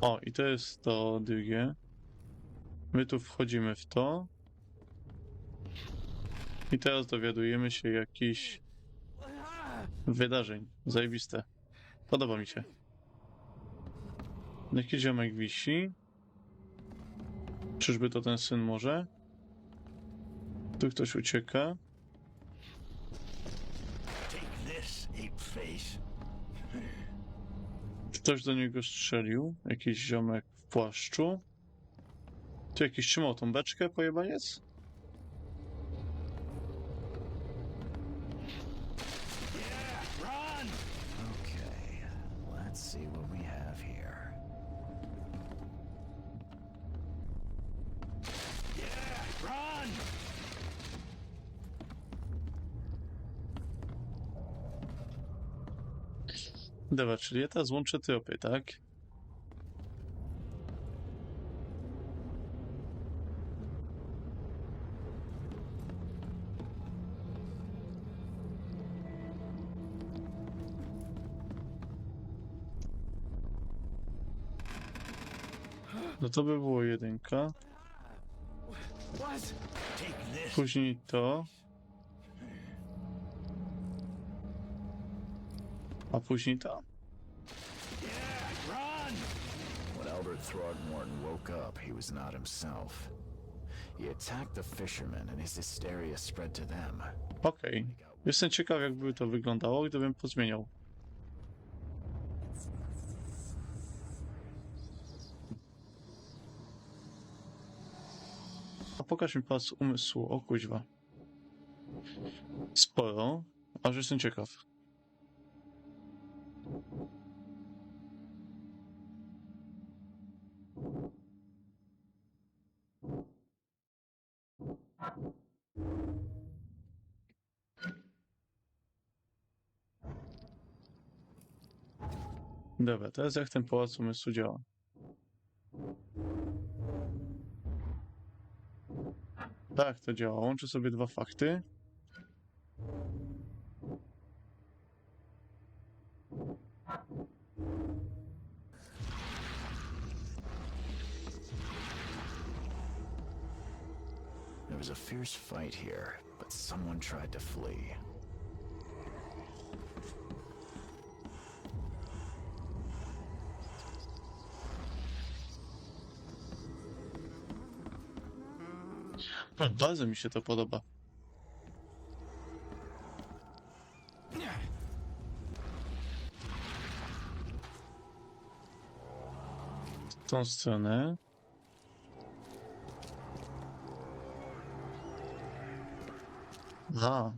O, i to jest to drugie. My tu wchodzimy w to. I teraz dowiadujemy się jakichś wydarzeń. Zajebiste. Podoba mi się. Jakiś ziomek wisi. Czyżby to ten syn może? Tu ktoś ucieka. Ktoś do niego strzelił. Jakiś ziomek w płaszczu. Tu jakiś trzymał tą beczkę, pojebaniec? Okay, let's see what we have here. Yeah, run! Dobra, czyli ja teraz łączę tropy, tak? No to by było jedynka. Później to. A później to. When Albert Throgmorton woke up, he was not himself. He attacked the fishermen and his hysteria spread to them. Okej. Jestem ciekaw, jakby to wyglądało, gdybym pozmieniał. A pokaż mi pas umysłu, o kuźwa. Sporo, aż jestem ciekaw. Dobra, teraz jak ten pałac umysłu działa? Tak, to działa. Łączę sobie dwa fakty. There was a fierce fight here, but someone tried to flee. Bardzo mi się to podoba. W tą stronę. A.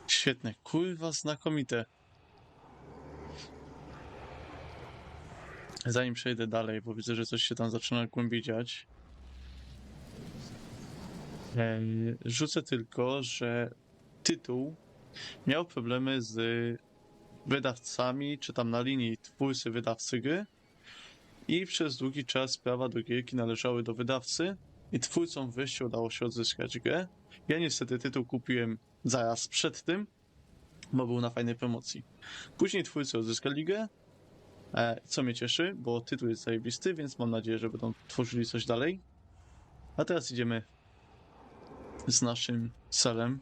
Świetne. Kurwa, znakomite. Zanim przejdę dalej, bo widzę, że coś się tam zaczyna głębiej dziać. Rzucę tylko, że tytuł miał problemy z wydawcami, czy tam na linii twórcy wydawcy gry i przez długi czas prawa do gierki należały do wydawcy i twórcom w wyjściu udało się odzyskać grę. Ja niestety tytuł kupiłem zaraz przed tym, bo był na fajnej promocji. Później twórcy odzyskali grę, co mnie cieszy, bo tytuł jest zajebisty, więc mam nadzieję, że będą tworzyli coś dalej. A teraz idziemy z naszym celem.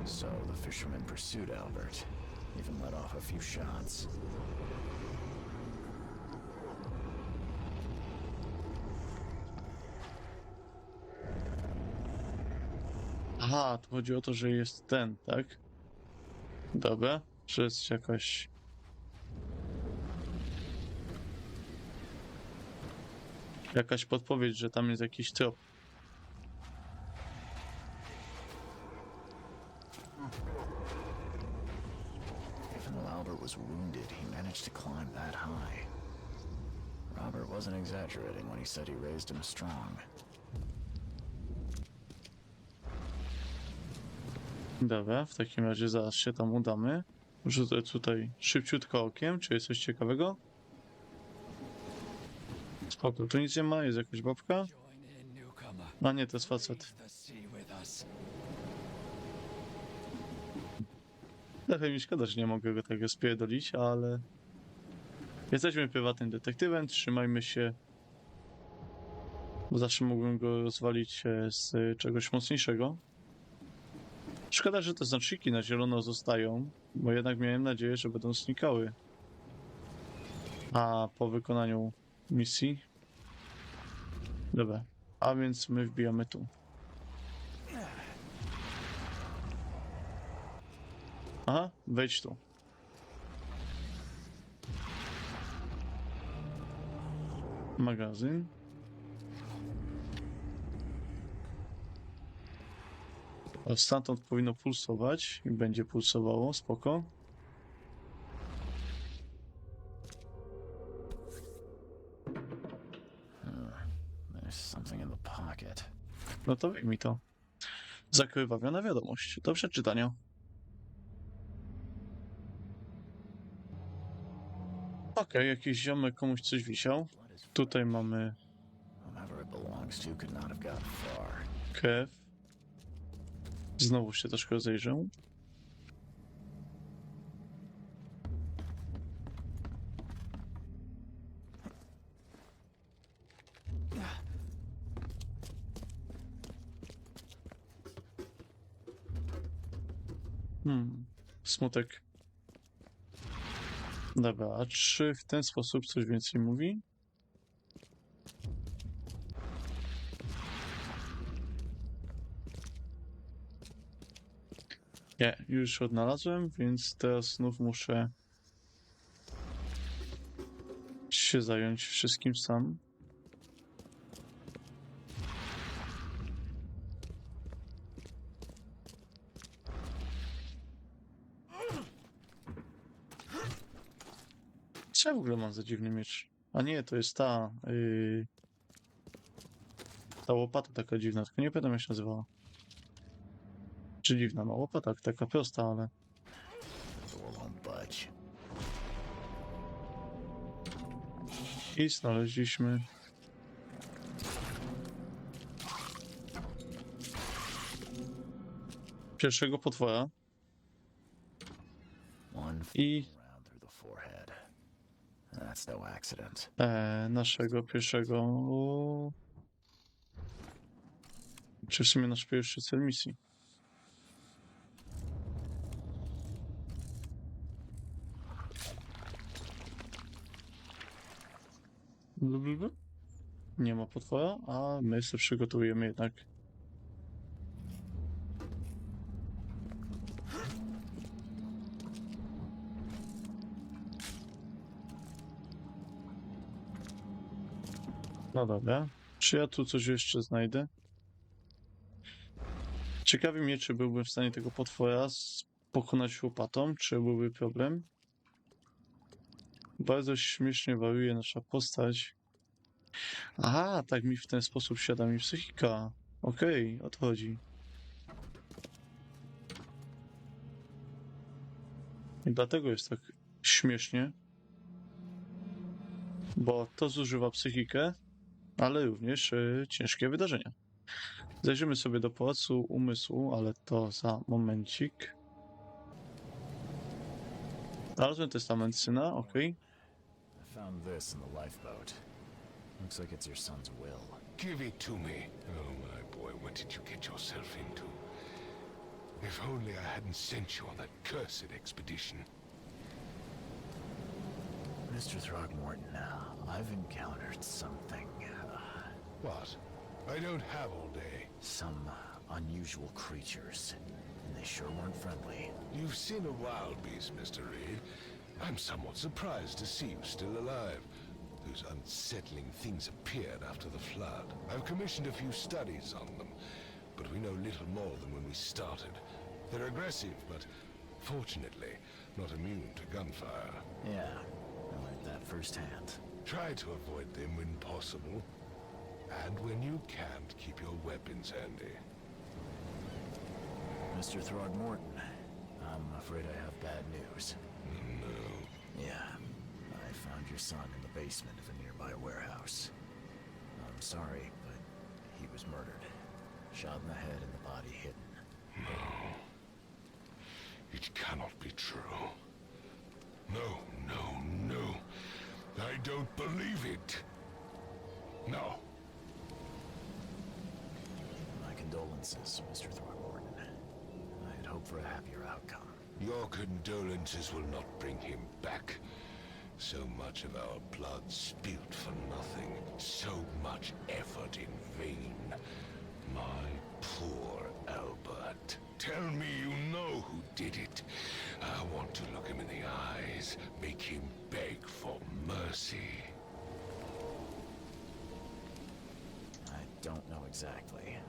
So the fishermen pursued Albert, even let off a few shots. Aha, tu chodzi o to, że jest ten, tak? Dobra, że jest jakaś podpowiedź, że tam jest jakiś trop. Even though Albert was wounded, he managed to climb that high. Robert wasn't exaggerating when he said he raised him strong. Dobra, w takim razie zaraz się tam udamy. Rzucę tutaj szybciutko okiem, czy jest coś ciekawego. Spoko, tu nic nie ma, jest jakaś babka. A nie, to jest facet. Trochę mi szkoda, że nie mogę go tak spierdolić, ale... Jesteśmy prywatnym detektywem, trzymajmy się... Bo zawsze mógłbym go rozwalić z czegoś mocniejszego. Szkoda, że te znaczniki na zielono zostają, bo jednak miałem nadzieję, że będą znikały. A po wykonaniu misji... Dobra, a więc my wbijamy tu. Aha, wejdź tu. Magazyn. Stamtąd powinno pulsować i będzie pulsowało, spoko. There's something in the pocket. No to wyjmij to. Zakrwawiona wiadomość. Do przeczytania. Okej, jakiś ziomek komuś coś wisiał. Tutaj mamy Whomever it belongs to could not have got far. krew. Znowu się troszkę rozejrzę. Smutek. Dobra, a czy w ten sposób coś więcej mówi? Nie, już odnalazłem, więc teraz znów muszę się zająć wszystkim sam. Co ja w ogóle mam za dziwny miecz? A nie, to jest ta... ta łopata taka dziwna, tylko nie pamiętam jak się nazywała. Czy dziwna? No łopata taka prosta, ale... Door won't budge. I znaleźliśmy... pierwszego potwora. One I round through the forehead. That's no accident. naszego pierwszego... Czy w sumie nasz pierwszy cel misji. Nie ma potwora, a my sobie przygotujemy jednak. No dobra. Czy ja tu coś jeszcze znajdę? Ciekawi mnie, czy byłbym w stanie tego potwora pokonać łopatą, czy byłby problem. Bardzo śmiesznie wariuje nasza postać. Aha, tak mi w ten sposób siada mi psychika. Okej, o to chodzi. I dlatego jest tak śmiesznie. Bo to zużywa psychikę, ale również ciężkie wydarzenia. Zajrzymy sobie do pałacu umysłu, ale to za momencik. Znalazłem testament syna, okej. I found this in the lifeboat. Looks like it's your son's will. Give it to me. Oh, my boy, what did you get yourself into? If only I hadn't sent you on that cursed expedition. Mr. Throgmorton, I've encountered something. What? I don't have all day. Some unusual creatures. And they sure weren't friendly. You've seen a wild beast, Mr. Reed. I'm somewhat surprised to see you still alive. Those unsettling things appeared after the flood. I've commissioned a few studies on them, but we know little more than when we started. They're aggressive, but fortunately not immune to gunfire. Yeah, I learned that firsthand. Try to avoid them when possible. And when you can't, keep your weapons handy. Mr. Throgmorton, I'm afraid I have bad news. No. Yeah, I found your son in the basement of a nearby warehouse. I'm sorry, but he was murdered. Shot in the head and the body hidden. It cannot be true. No, no, no. I don't believe it. No. My condolences, Mr. Throckmorton. I had hoped for a happier outcome. Your condolences will not bring him back. So much of our blood spilt for nothing. So much effort in vain. My poor Albert. Tell me you know who did it. I want to look him in the eyes, make him beg for mercy. I don't know exactly.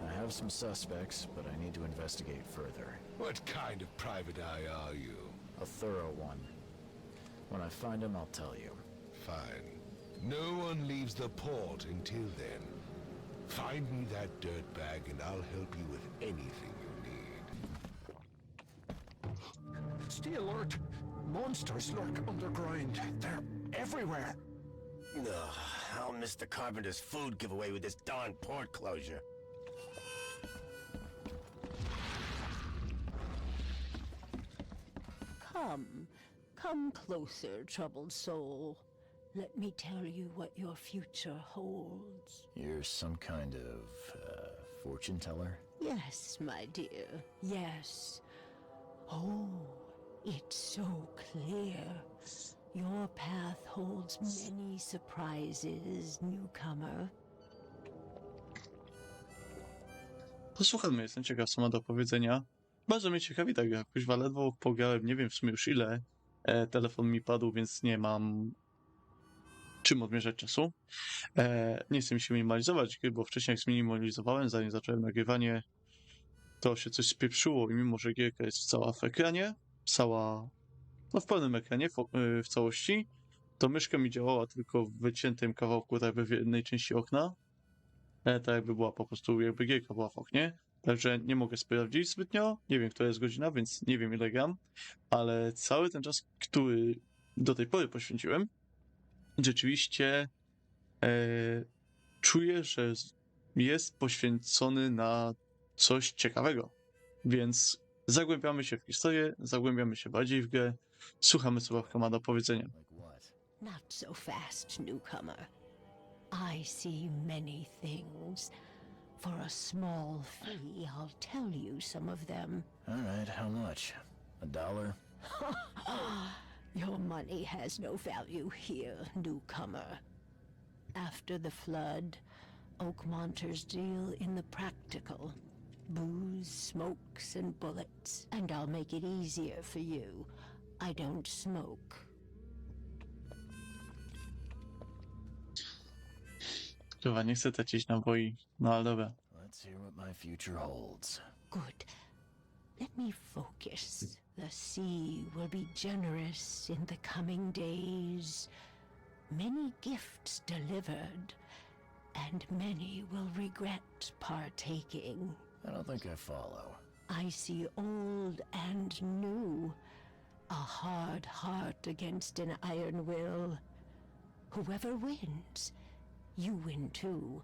I have some suspects, but I need to investigate further. What kind of private eye are you? A thorough one. When I find him, I'll tell you. Fine. No one leaves the port until then. Find me that dirtbag and I'll help you with anything you need. Stay alert. Monsters lurk underground. They're everywhere. Ugh, I'll miss the carpenter's food giveaway with this darn port closure. Come closer, troubled soul. Let me tell you what your future holds. You're some kind of, fortune teller? Yes, my dear, yes. Oh, it's so clear. Your path holds many surprises, newcomer. Posłuchajmy, jestem ciekaw, co ma do powiedzenia. Bardzo mnie ciekawi tak jakoś, ledwo pograłem, nie wiem w sumie już ile. Telefon mi padł, więc nie mam czym odmierzać czasu. Nie chcę mi się minimalizować gry, bo wcześniej jak zminimalizowałem, zanim zacząłem nagrywanie, to się coś spieprzyło i mimo, że gierka jest cała w ekranie, no w pełnym ekranie, w całości, to myszka mi działała tylko w wyciętym kawałku, tak jakby w jednej części okna. Tak jakby była po prostu, jakby gierka była w oknie. Także nie mogę sprawdzić zbytnio. Nie wiem, która jest godzina, więc nie wiem, ile gram. Ale cały ten czas, który do tej pory poświęciłem, rzeczywiście czuję, że jest poświęcony na coś ciekawego. Więc zagłębiamy się w historię, zagłębiamy się bardziej w grę, słuchamy, co babka ma do powiedzenia. Like what? Not so fast, newcomer. I see many things. For a small fee, I'll tell you some of them. All right, how much? $1? Your money has no value here, newcomer. After the flood, Oakmonters deal in the practical. Booze, smokes, and bullets. And I'll make it easier for you. I don't smoke. Chyba nie chcę tracić naboi, no ale dobra. Let's hear what my future holds. Good. Let me focus. The sea will be generous in the coming days. Many gifts delivered, and many will regret partaking. I don't think I follow. I see old and new. A hard heart against an iron will. Whoever wins, you win too.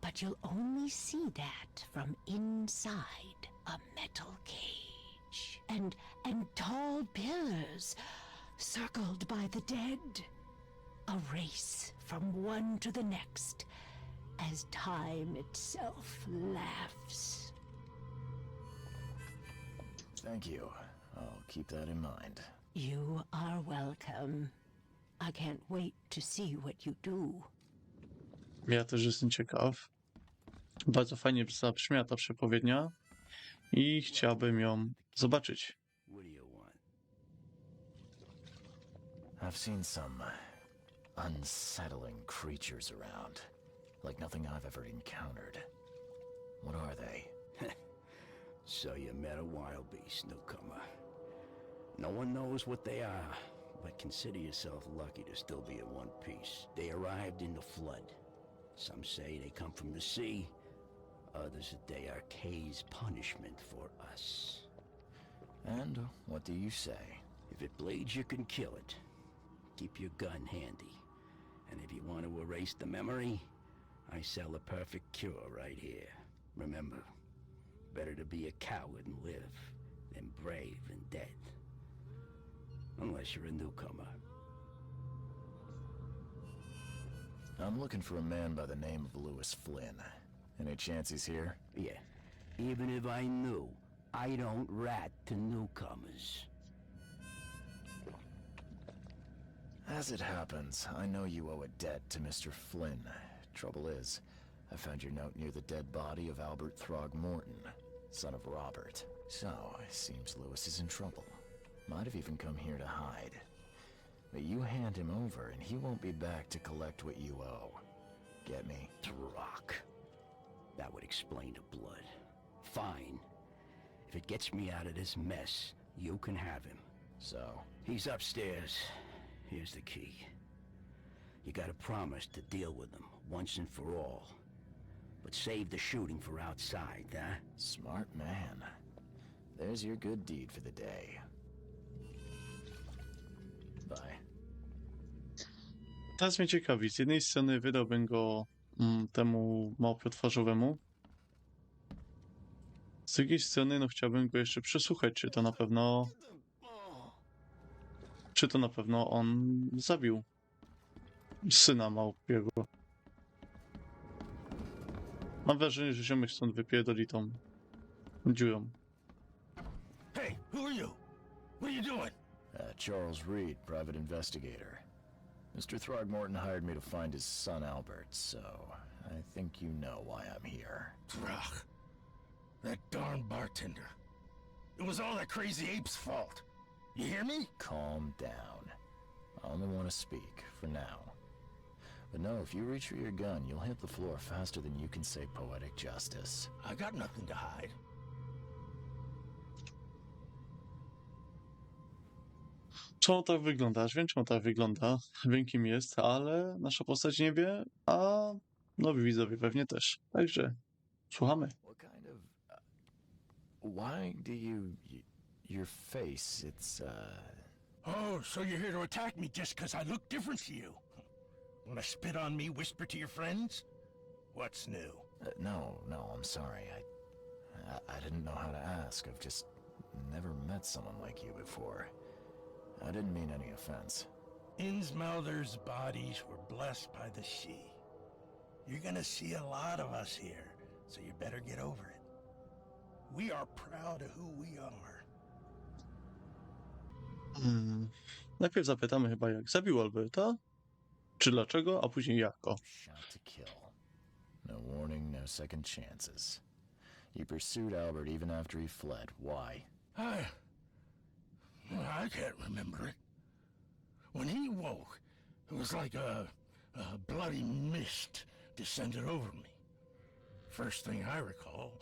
But you'll only see that from inside a metal cage. And tall pillars circled by the dead. A race from one to the next as time itself laughs. Thank you. I'll keep that in mind. You are welcome. I can't wait to see what you do. Ja też jestem ciekaw. Bardzo fajnie zabrzmiała ta przepowiednia i chciałbym ją zobaczyć. What do you want? I've seen some unsettling creatures around. Like nothing I've ever encountered. What are they? So you met a wild beast, newcomer. No one knows what they are, but consider yourself lucky to still be in one piece. They arrived in the flood. Some say they come from the sea. Others that they are Kay's punishment for us. And what do you say? If it bleeds, you can kill it. Keep your gun handy. And if you want to erase the memory, I sell the perfect cure right here. Remember, better to be a coward and live and brave and dead. Unless you're a newcomer. I'm looking for a man by the name of Lewis Flynn. Any chance he's here? Yeah, even if I knew, I don't rat to newcomers. As it happens, I know you owe a debt to Mr. Flynn. Trouble is, I found your note near the dead body of Albert Throgmorton, son of Robert. So, it seems Lewis is in trouble. Might have even come here to hide. But you hand him over and he won't be back to collect what you owe. Get me? Rock. That would explain the blood. Fine. If it gets me out of this mess, you can have him. So, He's upstairs. Here's the key. You gotta promise to deal with him once and for all. But save the shooting for outside, huh? smart man. There's your good deed for the day. Bye. Teraz mnie ciekawi, z jednej strony wydałbym go temu małpiotwarzowemu, z drugiej strony no chciałbym go jeszcze przesłuchać, czy to na pewno on zabił syna małpiego. Mam wrażenie, że ziomek stąd wypierdoli tą dziurą. Hey, who are you? What are you doing? Charles Reed, private investigator. Mr. Throgmorton hired me to find his son Albert, so I think you know why I'm here. Ugh. That darn bartender. It was all that crazy ape's fault. You hear me? Calm down. I only want to speak, for now. But no, if you reach for your gun, you'll hit the floor faster than you can say poetic justice. I got nothing to hide. Czemu tak wygląda? Aż wiem, czemu tak wygląda. Wiem, kim jest, ale nasza postać nie wie, a nowi widzowie pewnie też. Także słuchamy. What kind of... why do you... your face, it's, Oh, so you're here to attack me just because I look different to you? Wanna spit on me, whisper to your friends? What's new? no, I'm sorry. I didn't know how to ask. I've just never met someone like you before. I didn't mean any offense. Innsmouthers' bodies were blessed by the sea. You're gonna see a lot of us here, so you better get over it. We are proud of who we are. Najpierw zapytamy chyba, jak zabił Alberta, czy dlaczego, a później jako. Shot to kill. No warning, no second chances. You pursued Albert even after he fled. Why? I can't remember it. When he woke, it was like a bloody mist descended over me. First thing I recall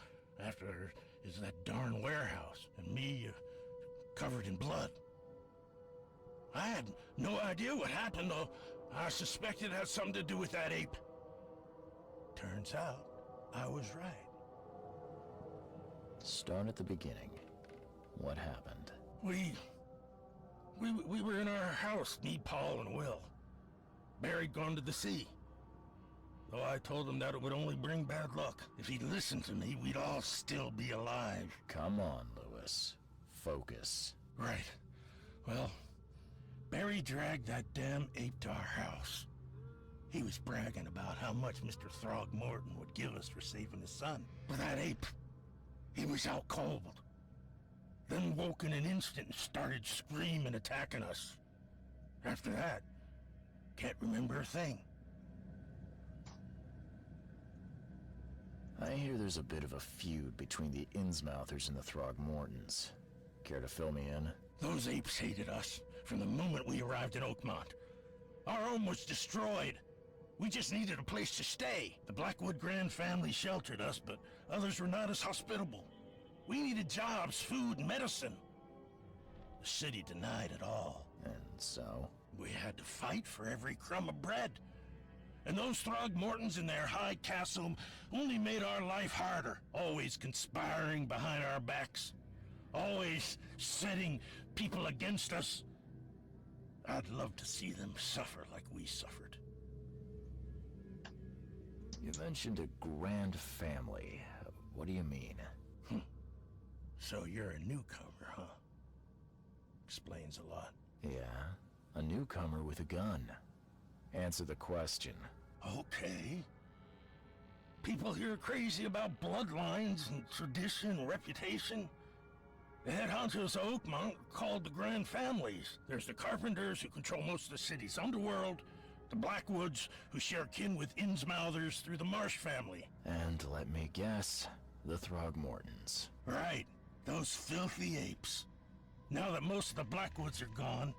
after is that darn warehouse and me covered in blood. I had no idea what happened, though. I suspected it had something to do with that ape. Turns out, I was right. Start at the beginning. What happened? We were in our house, me, Paul, and Will. Barry'd gone to the sea. Though I told him that it would only bring bad luck. If he'd listened to me, we'd all still be alive. Come on, Lewis. Focus. Right. Well, Barry dragged that damn ape to our house. He was bragging about how much Mr. Throgmorton would give us for saving his son. But that ape, he was out cold. Then woke in an instant and started screaming, attacking us. After that, can't remember a thing. I hear there's a bit of a feud between the Innsmouthers and the Throgmortons. Care to fill me in? Those apes hated us from the moment we arrived in Oakmont. Our home was destroyed. We just needed a place to stay. The Blackwood Grand family sheltered us, but others were not as hospitable. We needed jobs, food, and medicine. The city denied it all. And so? We had to fight for every crumb of bread. And those Throgmortons in their high castle only made our life harder, always conspiring behind our backs, always setting people against us. I'd love to see them suffer like we suffered. You mentioned a grand family. What do you mean? So you're a newcomer, Explains a lot. Yeah, a newcomer with a gun. Answer the question. Okay. People here are crazy about bloodlines and tradition and reputation. The head honchos of Oakmont are called the Grand Families. There's the Carpenters, who control most of the city's underworld, the Blackwoods, who share kin with Innsmouthers through the Marsh family. And let me guess, the Throgmortons. Right, those filthy apes. Now that most of the Blackwoods are gone,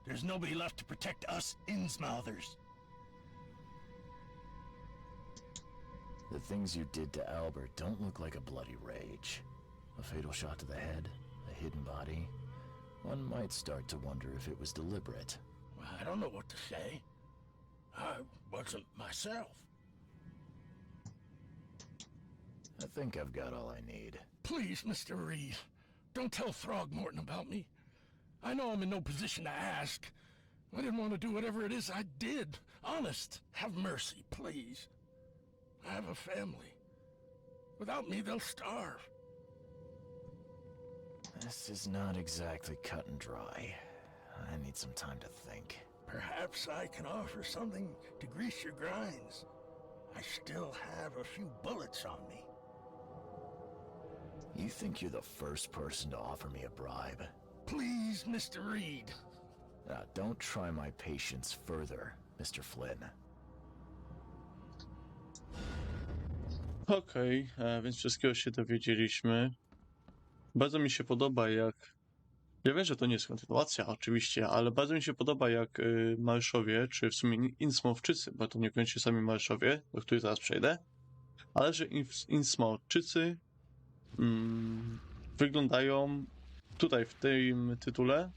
there's nobody left to protect us Innsmouthers. The things you did to Albert don't look like a bloody rage. A fatal shot to the head, a hidden body. One might start to wonder if it was deliberate. Well, I don't know what to say. I wasn't myself. I think I've got all I need. Please, Mr. Reed, don't tell Throgmorton about me. I know I'm in no position to ask. I didn't want to do whatever it is I did. Honest, have mercy, please. I have a family. Without me, they'll starve. This is not exactly cut and dry. I need some time to think. Perhaps I can offer something to grease your grinds. I still have a few bullets on me. You think you're the first person to offer me a bribe? Please, Mr. Reed. Now, don't try my patience further, Mr. Flynn. Okej, więc wszystkiego się dowiedzieliśmy. Bardzo mi się podoba, jak... Ja wiem, że to nie jest kontynuacja, oczywiście, ale bardzo mi się podoba, jak Marszowie, czy w sumie Innsmouthczycy, bo to niekoniecznie sami Marszowie, do których zaraz przejdę, ale że Innsmouthczycy wyglądają tutaj w tym tytule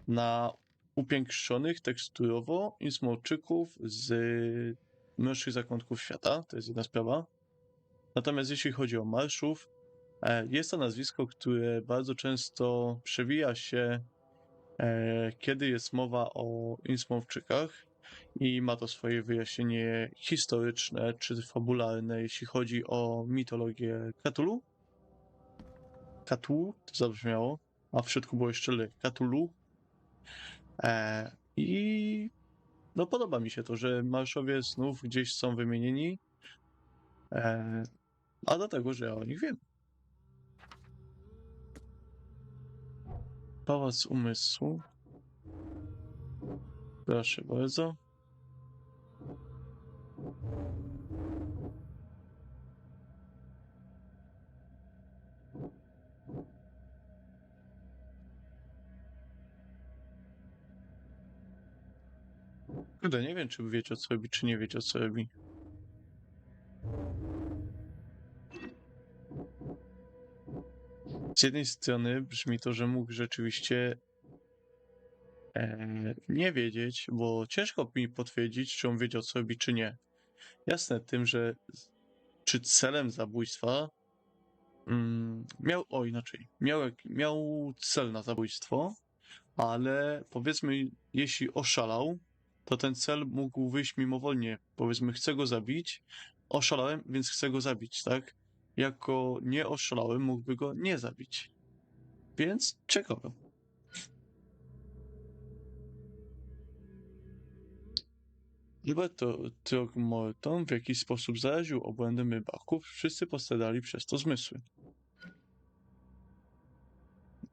na upiększonych teksturowo Innsmouthczyków z mrocznych zakątków świata. To jest jedna sprawa. Natomiast jeśli chodzi o Marszów, jest to nazwisko, które bardzo często przewija się, kiedy jest mowa o Innsmouthczykach i ma to swoje wyjaśnienie historyczne czy fabularne, jeśli chodzi o mitologię Cthulhu. Cthulhu, to zabrzmiało, a w środku było jeszcze Cthulhu. I no podoba mi się to, że Marszowie znów gdzieś są wymienieni, a do tego, że ja o nich wiem. Pałac umysłu. Proszę bardzo. Kurde, nie wiem, czy wiecie, o co robi, czy nie wiecie, o co robi. Z jednej strony brzmi to, że mógł rzeczywiście nie wiedzieć, bo ciężko mi potwierdzić, czy on wiedział, co robi, czy nie. Jasne tym, że czy celem zabójstwa miał cel na zabójstwo, ale powiedzmy, jeśli oszalał, to ten cel mógł wyjść mimowolnie. Powiedzmy, chcę go zabić, oszalałem, więc chcę go zabić, tak? Jako nie oszalałem, mógłby go nie zabić. Więc ciekawe. Albert Throgmorton w jakiś sposób zaraził obłędem rybaków, wszyscy postradali przez to zmysły.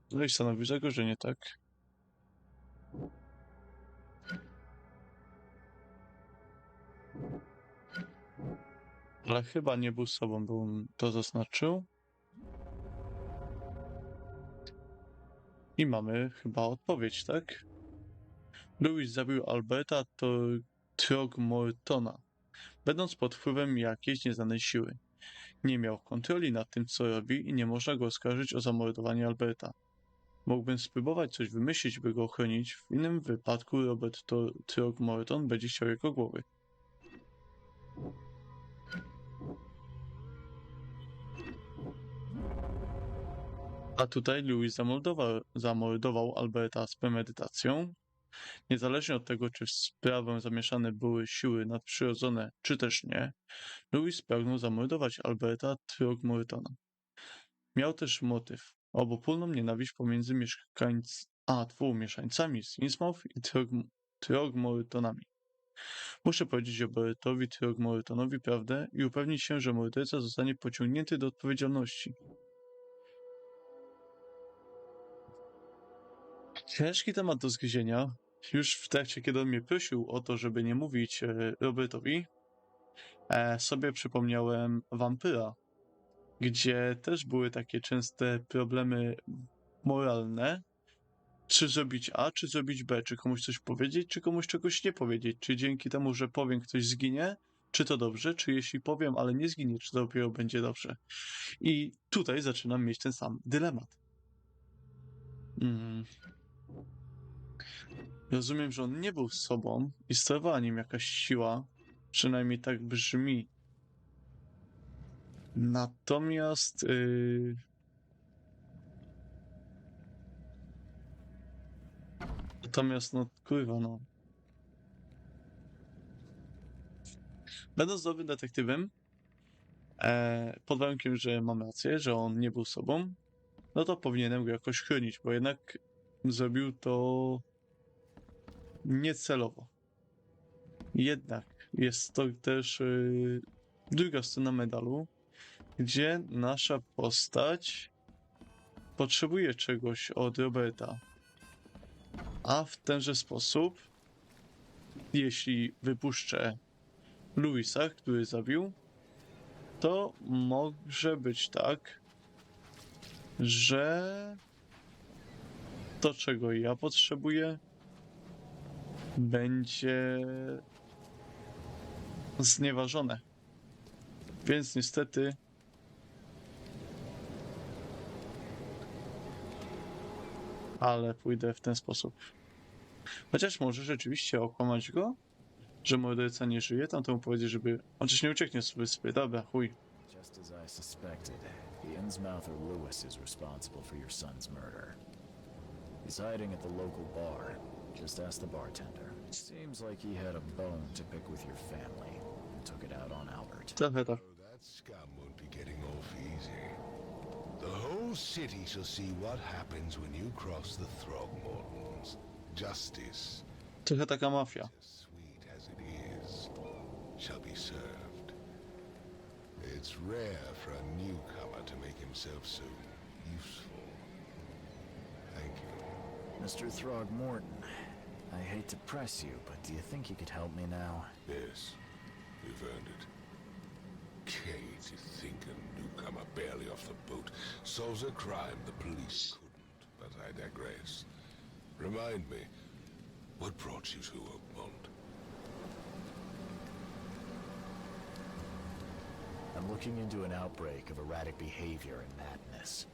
Tutaj stanowi zagrożenie, tak? Ale chyba nie był sobą, bym to zaznaczył. I mamy chyba odpowiedź, tak? Louis zabił Alberta Throgmortona, będąc pod wpływem jakiejś nieznanej siły. Nie miał kontroli nad tym, co robi i nie można go oskarżyć o zamordowanie Alberta. Mógłbym spróbować coś wymyślić, by go ochronić, w innym wypadku Robert Throgmorton będzie chciał jego głowy. A tutaj Louis zamordował Alberta z premedytacją. Niezależnie od tego, czy w sprawę zamieszane były siły nadprzyrodzone, czy też nie, Louis pragnął zamordować Alberta Throgmortona. Miał też motyw, obopólną nienawiść pomiędzy a dwóch mieszańcami z Innsmouth i Throgmortonami. Muszę powiedzieć Robertowi Throgmortonowi prawdę i upewnić się, że morderca zostanie pociągnięty do odpowiedzialności. Ciężki temat do zgryzienia. Już w trakcie, kiedy on mnie prosił o to, żeby nie mówić Robertowi, sobie przypomniałem Wampyra, gdzie też były takie częste problemy moralne, czy zrobić A, czy zrobić B, czy komuś coś powiedzieć, czy komuś czegoś nie powiedzieć, czy dzięki temu, że powiem, ktoś zginie, czy to dobrze, czy jeśli powiem, ale nie zginie, czy to dopiero będzie dobrze. I tutaj zaczynam mieć ten sam dylemat. Rozumiem, że on nie był z sobą i sterowała nim jakaś siła, przynajmniej tak brzmi. Natomiast no kurwa, no. Będąc dobrym detektywem, pod warunkiem, że mam rację, że on nie był sobą, no to powinienem go jakoś chronić, bo jednak zrobił to niecelowo. Jednak jest to też druga strona medalu, gdzie nasza postać potrzebuje czegoś od Roberta. A w tenże sposób, jeśli wypuszczę Louisa, który zabił, to może być tak, że to, czego ja potrzebuję, będzie znieważone. Więc niestety ale pójdę w ten sposób. Chociaż może rzeczywiście okłamać go, że morderca nie żyje, tamtemu powiedzieć, żeby... On przecież nie ucieknie z wyspy, dobra, chuj. Just as I suspected, the Innsmouther Lewis is responsible for your son's murder. He's hiding at the local bar. Just ask the bartender. Seems like he had a bone to pick with your family and took it out on Albert. Trochę tak. That scum won't be getting off easy. The whole city shall see what happens when you cross the Throgmortons. Justice, Trochę taka mafia. as sweet as it is, shall be served. It's rare for a newcomer to make himself so useful. Thank you. Mr. Throgmorton, I hate to press you, but do you think you could help me now? Yes, you've earned it. Kate, you think a newcomer barely off the boat solves a crime the police couldn't, but I digress. Remind me, what brought you to Oakmont? I'm looking into an outbreak of erratic behavior and madness,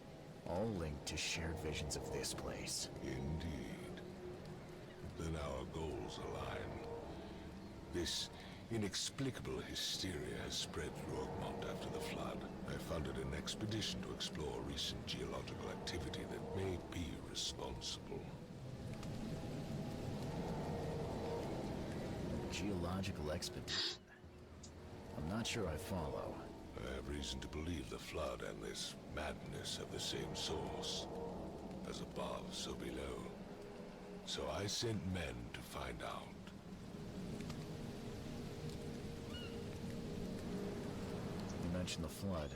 all linked to shared visions of this place. Indeed. Then our goals align. This inexplicable hysteria has spread through Oakmont after the flood. I funded an expedition to explore recent geological activity that may be responsible. Geological expedition. I'm not sure I follow. I have reason to believe the flood and this madness have the same source. As above, so below. So I sent men to find out. You mentioned the flood.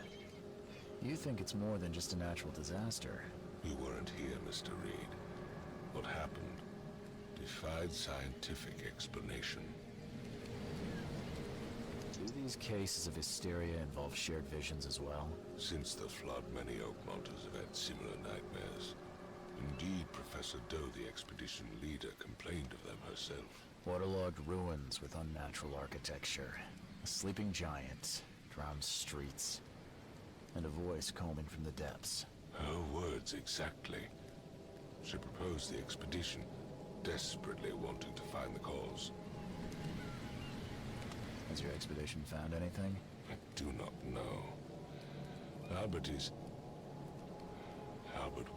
You think it's more than just a natural disaster. You weren't here, Mr. Reed. What happened defied scientific explanation. Do these cases of hysteria involve shared visions as well? Since the flood, many Oakmonters have had similar nightmares. Indeed, Professor Doe, the expedition leader, complained of them herself. Waterlogged ruins with unnatural architecture, a sleeping giant, drowned streets, and a voice combing from the depths. Her words exactly. She proposed the expedition, desperately wanting to find the cause. Has your expedition found anything? I do not know. Albert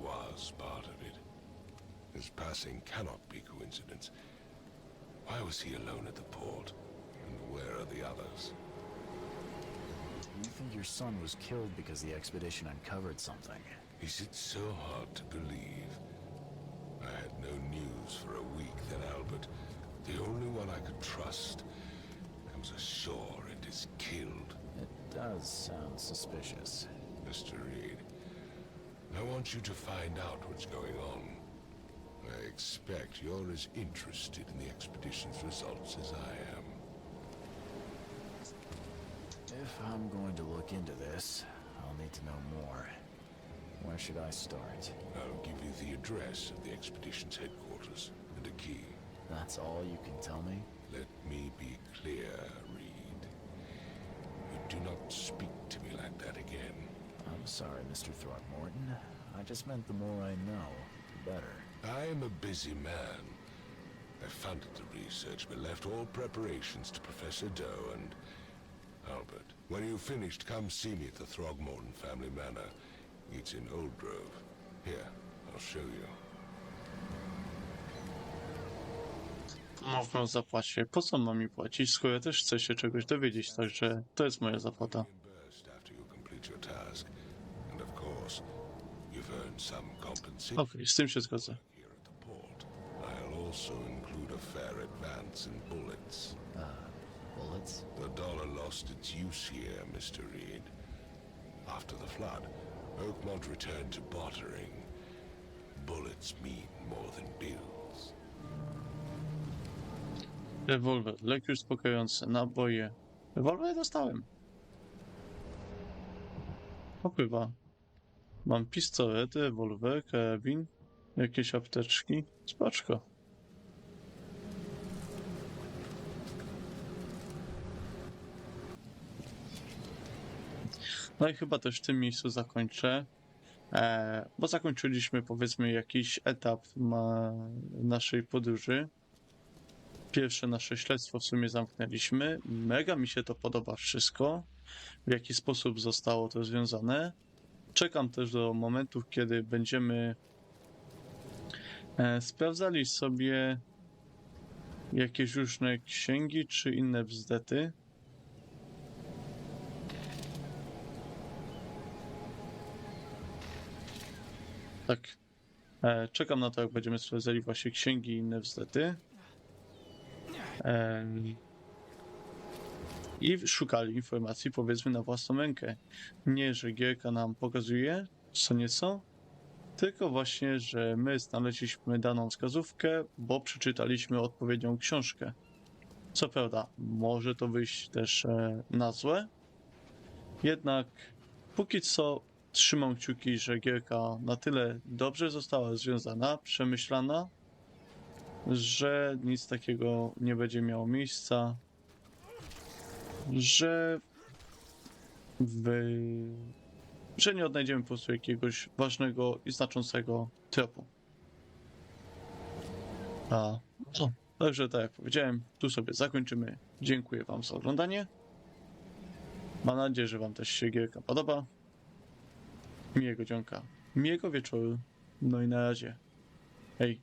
was part of it. His passing cannot be coincidence. Why was he alone at the port? And where are the others? You think your son was killed because the expedition uncovered something? Is it so hard to believe? I had news for a week, then Albert, the only one I could trust, comes ashore and is killed. It does sound suspicious. Mr. Reed, I want you to find out what's going on. I expect you're as interested in the expedition's results as I am. If I'm going to look into this, I'll need to know more. Where should I start? I'll give you the address of the expedition's headquarters and a key. That's all you can tell me? Let me be clear, Reed. You do not speak to me like that again. I'm sorry, Mr. Throckmorton. I just meant the more I know, the better. I am a busy man. I funded the research, but left all preparations to Professor Doe and Albert. When you've finished, come see me at the Throgmorton family manor. It's in Old Grove. Here, I'll show you. Można zapłacić. Po co mam mi płacić, skoro ja też chcę się czegoś dowiedzieć, także to jest moja zapłata. Reimbursed after you complete your task. And of course, you've earned some compensation Okej, z tym się zgodzę. here at the port. I'll also include a fair advance in bullets. Bullets? The dollar lost its use here, Mr. Reed. After the flood, Oakmont returned to bartering. Bullets mean more than bills. Rewolwer, lek uspokajający, naboje. Rewolwer dostałem. Opływa. Mam pistolet, rewolwer, karabin, jakieś apteczki. Spaczko. No i chyba też w tym miejscu zakończę, bo zakończyliśmy, powiedzmy, jakiś etap naszej podróży. Pierwsze nasze śledztwo w sumie zamknęliśmy. Mega mi się to podoba wszystko, w jaki sposób zostało to związane. Czekam też do momentów, kiedy będziemy sprawdzali sobie jakieś różne księgi czy inne bzdety. Tak. Czekam na to, jak będziemy sprawdzali właśnie księgi i inne bzdety. I szukali informacji, powiedzmy, na własną rękę. Nie, że gierka nam pokazuje co nieco, tylko właśnie, że my znaleźliśmy daną wskazówkę, bo przeczytaliśmy odpowiednią książkę. Co prawda, może to wyjść też na złe, jednak póki co trzymam kciuki, że gierka na tyle dobrze została rozwiązana, przemyślana, że nic takiego nie będzie miało miejsca, że nie odnajdziemy po prostu jakiegoś ważnego i znaczącego tropu. Także tak jak powiedziałem, tu sobie zakończymy. Dziękuję wam za oglądanie. Mam nadzieję, że wam też się gierka podoba. Miłego dzionka, miłego wieczoru, no i na razie. Hej.